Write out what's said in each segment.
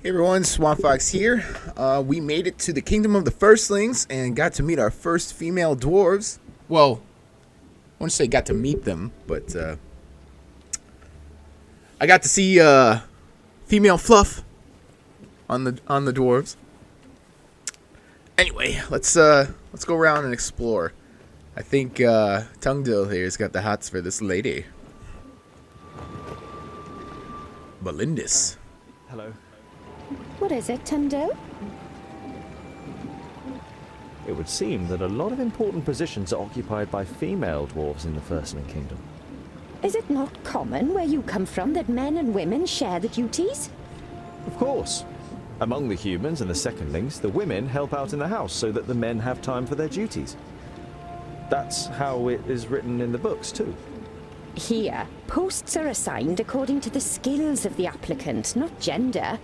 Hey everyone, Swampfox here. We made it to the kingdom of the Firstlings and got to meet our first female dwarves. Well, I wouldn't say got to meet them, but I got to see female fluff on the dwarves. Anyway, let's go around and explore. I think Tungdil here's got the hots for this lady. Belindis. Hello. What is it, Tundo? It would seem that a lot of important positions are occupied by female dwarves in the Firstling Kingdom. Is it not common where you come from that men and women share the duties? Of course. Among the humans and the secondlings, the women help out in the house so that the men have time for their duties. That's how it is written in the books, too. Here, posts are assigned according to the skills of the applicant, not gender.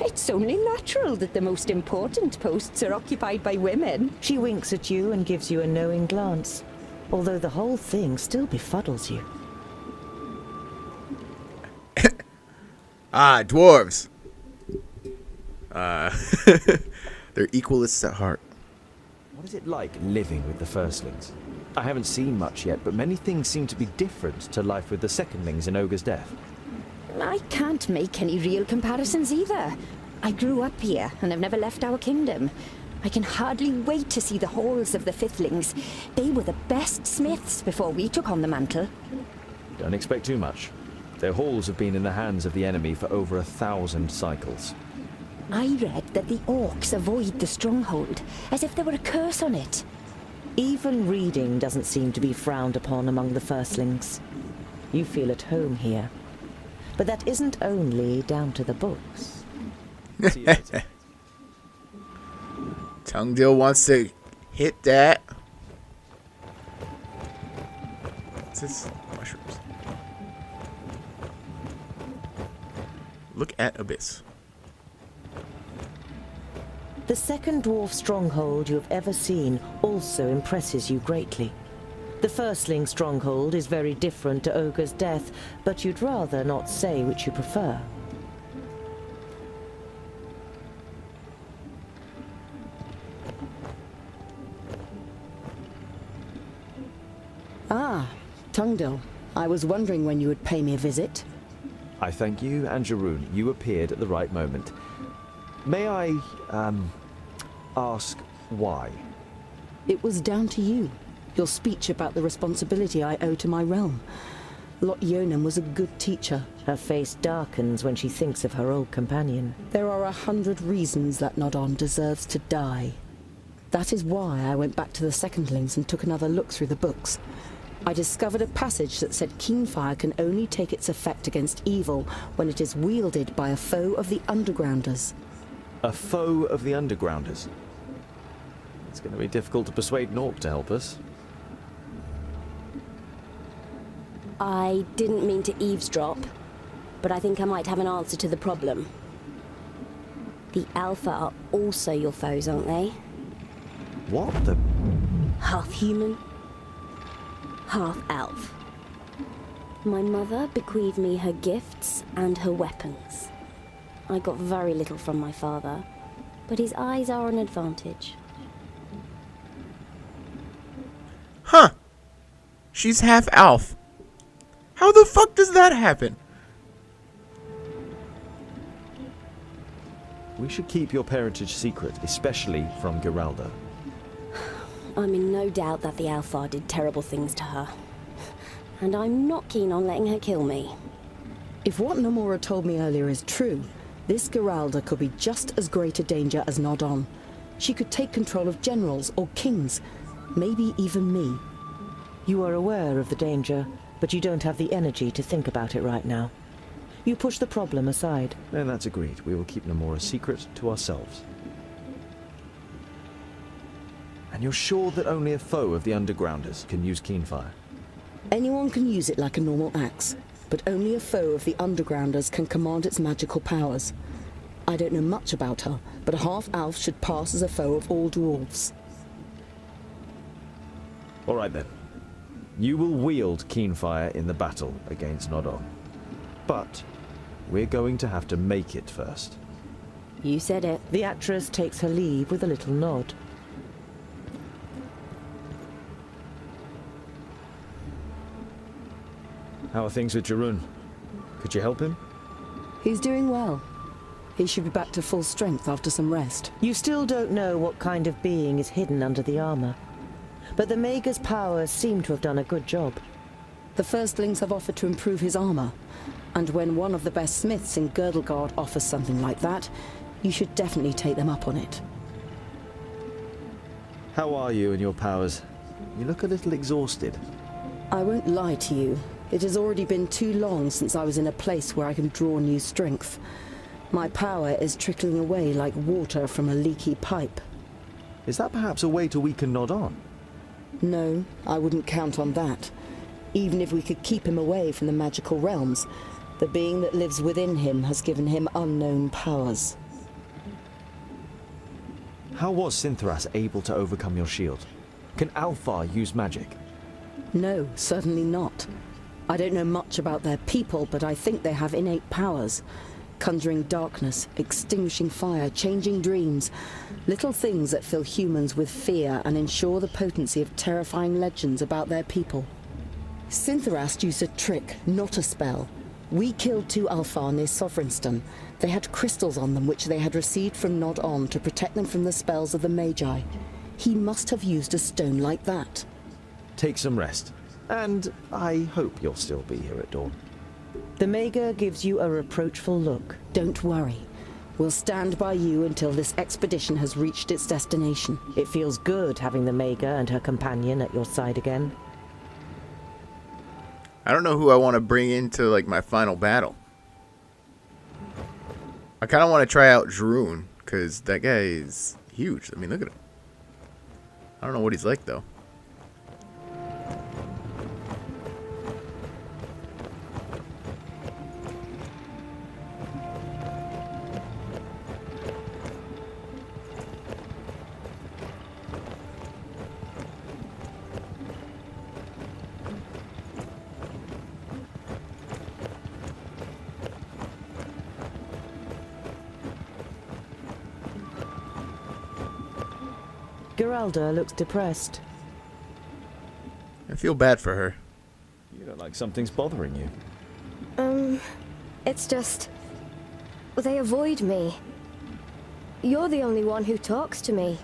It's only natural that the most important posts are occupied by women. She winks at you and gives you a knowing glance, although the whole thing still befuddles you. Dwarves. They're equalists at heart. What is it like living with the Firstlings? I haven't seen much yet, but many things seem to be different to life with the secondlings in Ogre's Death. I can't make any real comparisons either. I grew up here and have never left our kingdom. I can hardly wait to see the halls of the Fiftlings. They were the best smiths before we took on the mantle. Don't expect too much. Their halls have been in the hands of the enemy for over 1,000 cycles. I read that the orcs avoid the Stronghold, as if there were a curse on it. Even reading doesn't seem to be frowned upon among the Firstlings. You feel at home here. But that isn't only down to the books. Tungdil wants to hit that. What's this? Mushrooms. Look at Abyss. The second dwarf stronghold you have ever seen also impresses you greatly. The Firstling stronghold is very different to Ogre's Death, but you'd rather not say which you prefer. Ah, Tungdil. I was wondering when you would pay me a visit. I thank you, Angeroon. You appeared at the right moment. May I, ask why? It was down to you. Your speech about the responsibility I owe to my realm. Lot Yonan was a good teacher. Her face darkens when she thinks of her old companion. There are 100 reasons that Nodon deserves to die. That is why I went back to the secondlings and took another look through the books. I discovered a passage that said Keenfire can only take its effect against evil when it is wielded by a foe of the Undergrounders. A foe of the Undergrounders? It's going to be difficult to persuade an orc to help us. I didn't mean to eavesdrop, but I think I might have an answer to the problem. The Alpha are also your foes, aren't they? What the... Half human, half elf. My mother bequeathed me her gifts and her weapons. I got very little from my father, but his eyes are an advantage. Huh. She's half elf. How the fuck does that happen? We should keep your parentage secret, especially from Geralda. I'm in no doubt that the Alpha did terrible things to her. And I'm not keen on letting her kill me. If what Nomura told me earlier is true, this Geralda could be just as great a danger as Nodon. She could take control of generals or kings, maybe even me. You are aware of the danger, but you don't have the energy to think about it right now. You push the problem aside. Then that's agreed. We will keep Nomura's secret to ourselves. And you're sure that only a foe of the Undergrounders can use Keenfire? Anyone can use it like a normal axe, but only a foe of the Undergrounders can command its magical powers. I don't know much about her, but a half-elf should pass as a foe of all dwarves. All right then. You will wield Keenfire in the battle against Nodon. But we're going to have to make it first. You said it. The actress takes her leave with a little nod. How are things with Jarun? Could you help him? He's doing well. He should be back to full strength after some rest. You still don't know what kind of being is hidden under the armor, but the Mage's powers seem to have done a good job. The Firstlings have offered to improve his armor, and when one of the best smiths in Girdlegard offers something like that, you should definitely take them up on it. How are you and your powers? You look a little exhausted. I won't lie to you. It has already been too long since I was in a place where I can draw new strength. My power is trickling away like water from a leaky pipe. Is that perhaps a way to weaken Nod on? No, I wouldn't count on that. Even if we could keep him away from the magical realms, the being that lives within him has given him unknown powers. How was Sinthras able to overcome your shield? Can Alfar use magic? No, certainly not. I don't know much about their people, but I think they have innate powers. Conjuring darkness, extinguishing fire, changing dreams. Little things that fill humans with fear and ensure the potency of terrifying legends about their people. Sinthrast used a trick, not a spell. We killed 2 Alfar near Sovereignstone. They had crystals on them which they had received from Nod On to protect them from the spells of the Magi. He must have used a stone like that. Take some rest. And I hope you'll still be here at dawn. The Maga gives you a reproachful look. Don't worry. We'll stand by you until this expedition has reached its destination. It feels good having the Maga and her companion at your side again. I don't know who I want to bring into like my final battle. I kind of want to try out Jarun because that guy is huge. I mean, look at him. I don't know what he's like though. Geralda looks depressed. I feel bad for her. You look like something's bothering you. It's just... they avoid me. You're the only one who talks to me.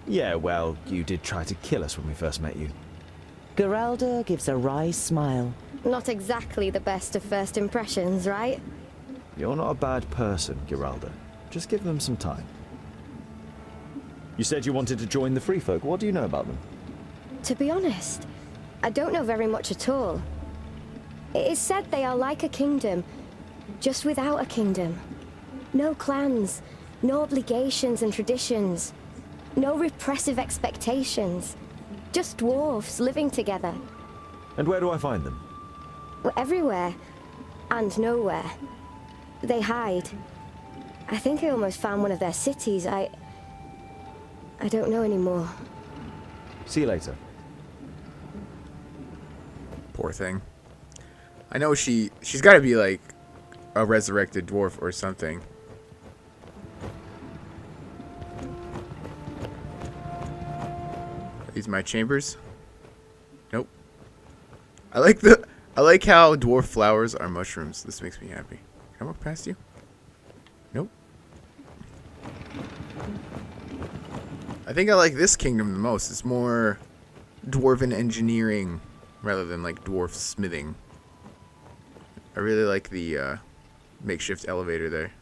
Yeah, well, you did try to kill us when we first met you. Geralda gives a wry smile. Not exactly the best of first impressions, right? You're not a bad person, Geralda. Just give them some time. You said you wanted to join the Free Folk. What do you know about them? To be honest, I don't know very much at all. It is said they are like a kingdom, just without a kingdom. No clans, no obligations and traditions, no repressive expectations. Just dwarves living together. And where do I find them? Everywhere. And nowhere. They hide. I think I almost found one of their cities. I don't know anymore. See you later. Poor thing. I know she's got to be like a resurrected dwarf or something. Are these my chambers? Nope. I like how dwarf flowers are mushrooms. This makes me happy. Can I walk past you? Nope. I think I like this kingdom the most. It's more dwarven engineering rather than like dwarf smithing. I really like the makeshift elevator there.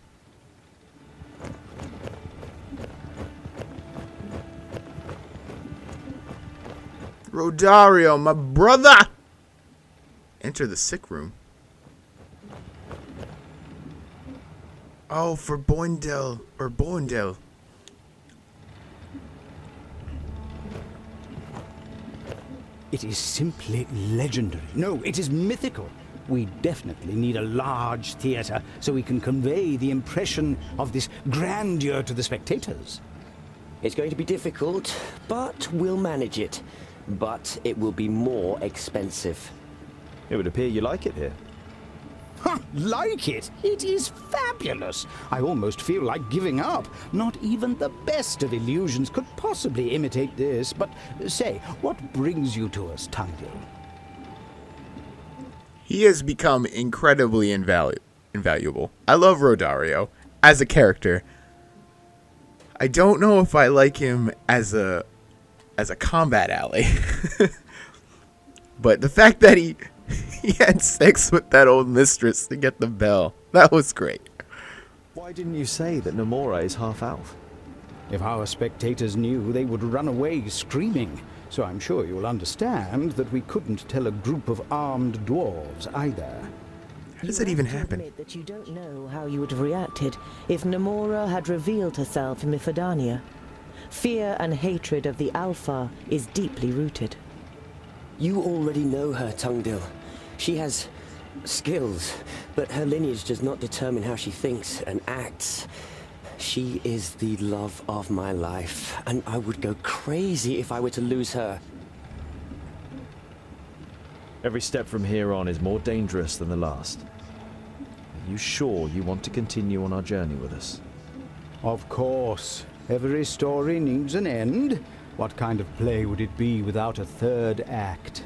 Rodario, my brother! Enter the sick room. Oh, for Boindel, or Boindel. It is simply legendary. No, it is mythical. We definitely need a large theatre so we can convey the impression of this grandeur to the spectators. It's going to be difficult, but we'll manage it. But it will be more expensive. It would appear you like it here. Ha! Like it? It is fabulous. I almost feel like giving up. Not even the best of illusions could possibly imitate this. But say, what brings you to us, Tungdil? He has become incredibly invaluable. I love Rodario as a character. I don't know if I like him as a combat ally. But the fact that he had sex with that old mistress to get the bell, that was great. Why didn't you say that Nomura is half elf? If our spectators knew, they would run away screaming. So I'm sure you'll understand that we couldn't tell a group of armed dwarves either. How does that even happen? Admit that you don't know how you would have reacted if Nomura had revealed herself in Mifodania. Fear and hatred of the Alpha is deeply rooted. You already know her, Tungdil. She has skills, but her lineage does not determine how she thinks and acts. She is the love of my life, and I would go crazy if I were to lose her. Every step from here on is more dangerous than the last. Are you sure you want to continue on our journey with us? Of course. Every story needs an end. What kind of play would it be without a third act?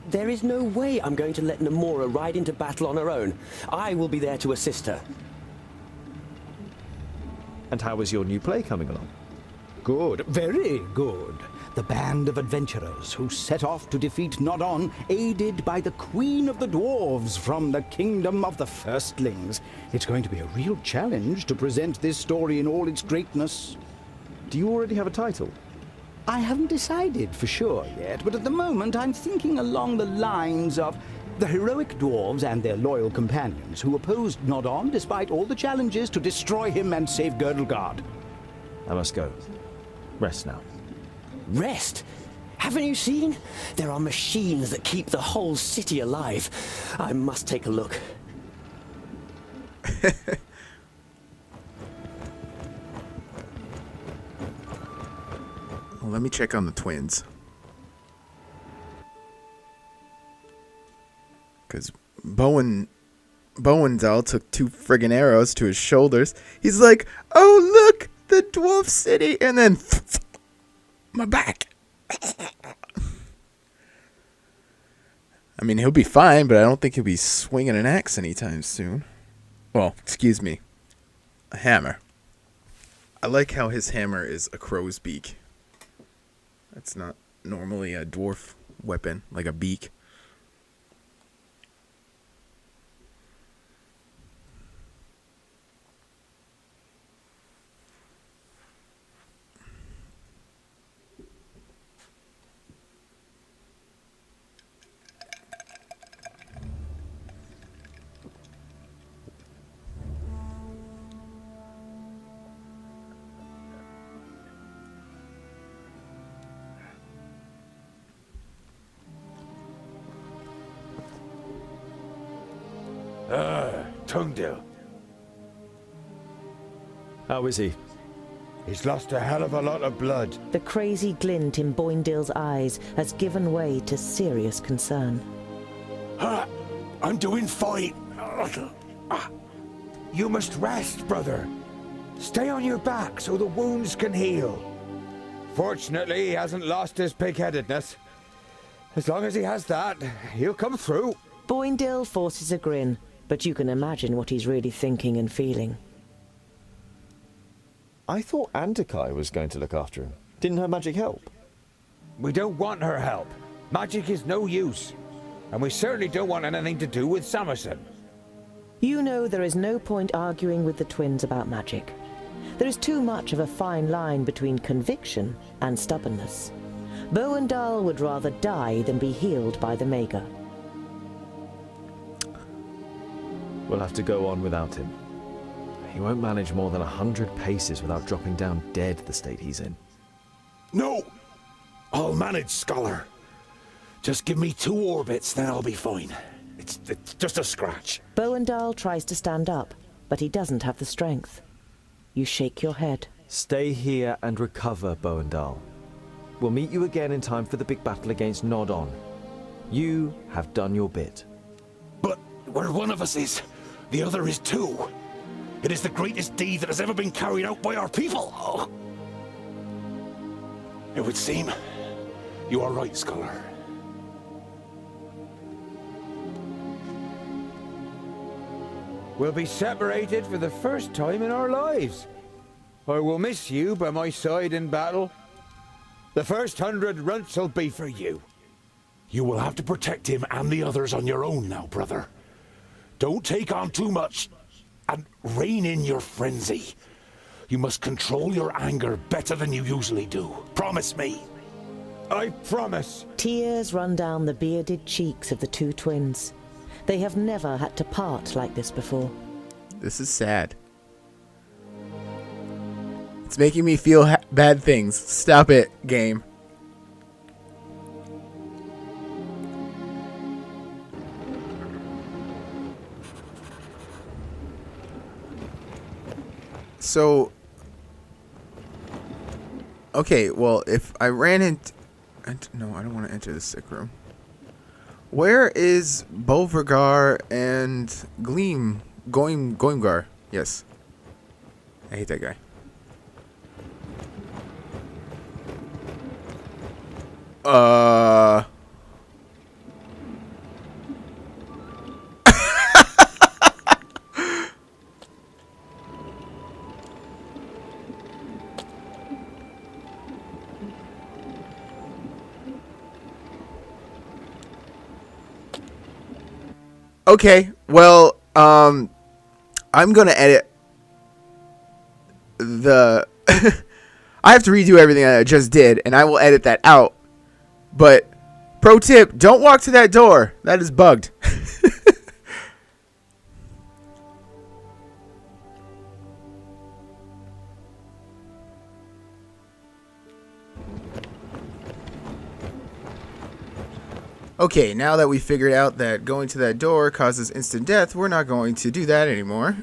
There is no way I'm going to let Nomura ride into battle on her own. I will be there to assist her. And how is your new play coming along? Good, very good. The band of adventurers who set off to defeat Nodon, aided by the Queen of the Dwarves from the kingdom of the Firstlings. It's going to be a real challenge to present this story in all its greatness. Do you already have a title? I haven't decided for sure yet, but at the moment I'm thinking along the lines of the heroic dwarves and their loyal companions who opposed Nodon despite all the challenges to destroy him and save Girdlegard. I must go. Rest now. Rest? Haven't you seen? There are machines that keep the whole city alive. I must take a look. Well, let me check on the twins. Because Bowendahl took 2 friggin' arrows to his shoulders. He's like, oh, look, the dwarf city. And then, my back. I mean, he'll be fine, but I don't think he'll be swinging an axe anytime soon. Well, excuse me, a hammer. I like how his hammer is a crow's beak. That's not normally a dwarf weapon, like a beak. Tungdil. How is he? He's lost a hell of a lot of blood. The crazy glint in Boindale's eyes has given way to serious concern. I'm doing fine. You must rest, brother. Stay on your back so the wounds can heal. Fortunately, he hasn't lost his pig-headedness. As long as he has that, he'll come through. Boindale forces a grin, but you can imagine what he's really thinking and feeling. I thought Antikai was going to look after him. Didn't her magic help? We don't want her help. Magic is no use. And we certainly don't want anything to do with Samerson. You know there is no point arguing with the twins about magic. There is too much of a fine line between conviction and stubbornness. Bowendahl would rather die than be healed by the Maga. We'll have to go on without him. He won't manage more than 100 paces without dropping down dead the state he's in. No! I'll manage, Scholar. Just give me 2 orbits, then I'll be fine. It's just a scratch. Bowendahl tries to stand up, but he doesn't have the strength. You shake your head. Stay here and recover, Bowendahl. We'll meet you again in time for the big battle against Nodon. You have done your bit. But where one of us is, the other is too. It is the greatest deed that has ever been carried out by our people. Oh. It would seem you are right, scholar. We'll be separated for the first time in our lives. I will miss you by my side in battle. The first 100 runts will be for you. You will have to protect him and the others on your own now, brother. Don't take on too much, and rein in your frenzy. You must control your anger better than you usually do. Promise me. I promise. Tears run down the bearded cheeks of the two twins. They have never had to part like this before. This is sad. It's making me feel bad things. Stop it, game. So, okay, well, if I ran into... No, I don't want to enter the sick room. Where is Beauregard and Goimgar? Yes. I hate that guy. Okay, well, I'm gonna edit the... I have to redo everything I just did, and I will edit that out. But, pro tip, don't walk to that door. That is bugged. Okay, now that we figured out that going to that door causes instant death, we're not going to do that anymore.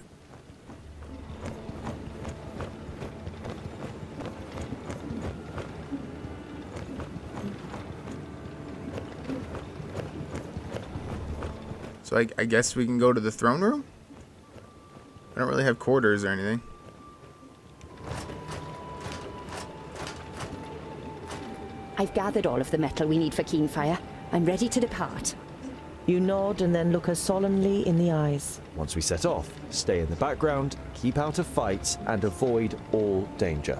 So I guess we can go to the throne room? I don't really have quarters or anything. I've gathered all of the metal we need for Keenfire. I'm ready to depart. You nod and then look her solemnly in the eyes. Once we set off, stay in the background, keep out of fights, and avoid all danger.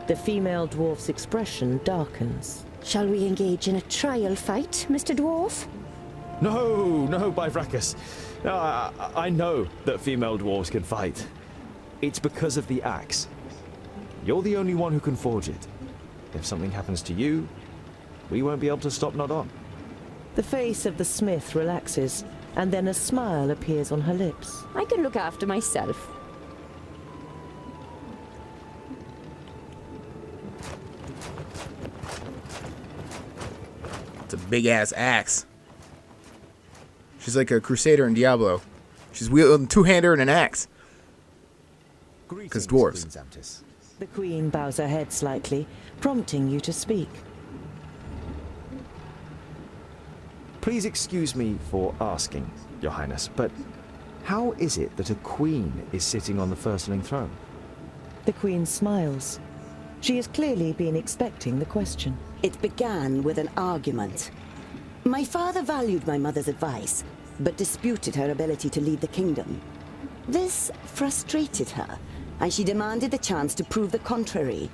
The female dwarf's expression darkens. Shall we engage in a trial fight, Mr. Dwarf? No, Bifracus. I know that female dwarves can fight. It's because of the axe. You're the only one who can forge it. If something happens to you, we won't be able to stop Nod on. The face of the smith relaxes, and then a smile appears on her lips. I can look after myself. It's a big-ass axe. She's like a crusader in Diablo. She's wielding a two-hander and an axe. Because dwarves. The queen bows her head slightly, prompting you to speak. Please excuse me for asking, Your Highness, but how is it that a queen is sitting on the Firstling throne? The queen smiles. She has clearly been expecting the question. It began with an argument. My father valued my mother's advice, but disputed her ability to lead the kingdom. This frustrated her, and she demanded the chance to prove the contrary.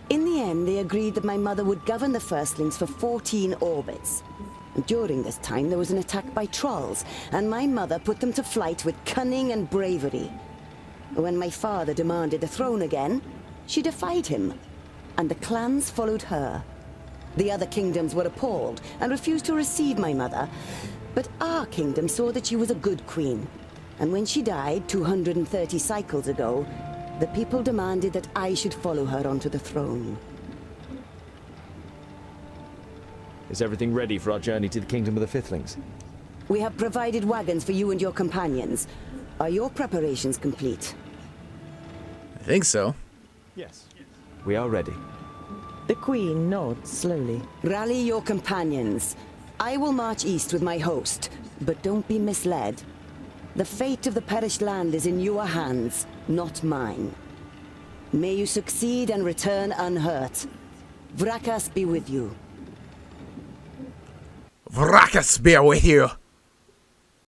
In the end, they agreed that my mother would govern the Firstlings for 14 orbits. During this time, there was an attack by trolls, and my mother put them to flight with cunning and bravery. When my father demanded the throne again, she defied him, and the clans followed her. The other kingdoms were appalled and refused to receive my mother, but our kingdom saw that she was a good queen. And when she died 230 cycles ago, the people demanded that I should follow her onto the throne. Is everything ready for our journey to the Kingdom of the Fiftlings? We have provided wagons for you and your companions. Are your preparations complete? I think so. Yes. We are ready. The queen nods slowly. Rally your companions. I will march east with my host, but don't be misled. The fate of the perished land is in your hands, not mine. May you succeed and return unhurt. Vrakas be with you. Vrakas be with you.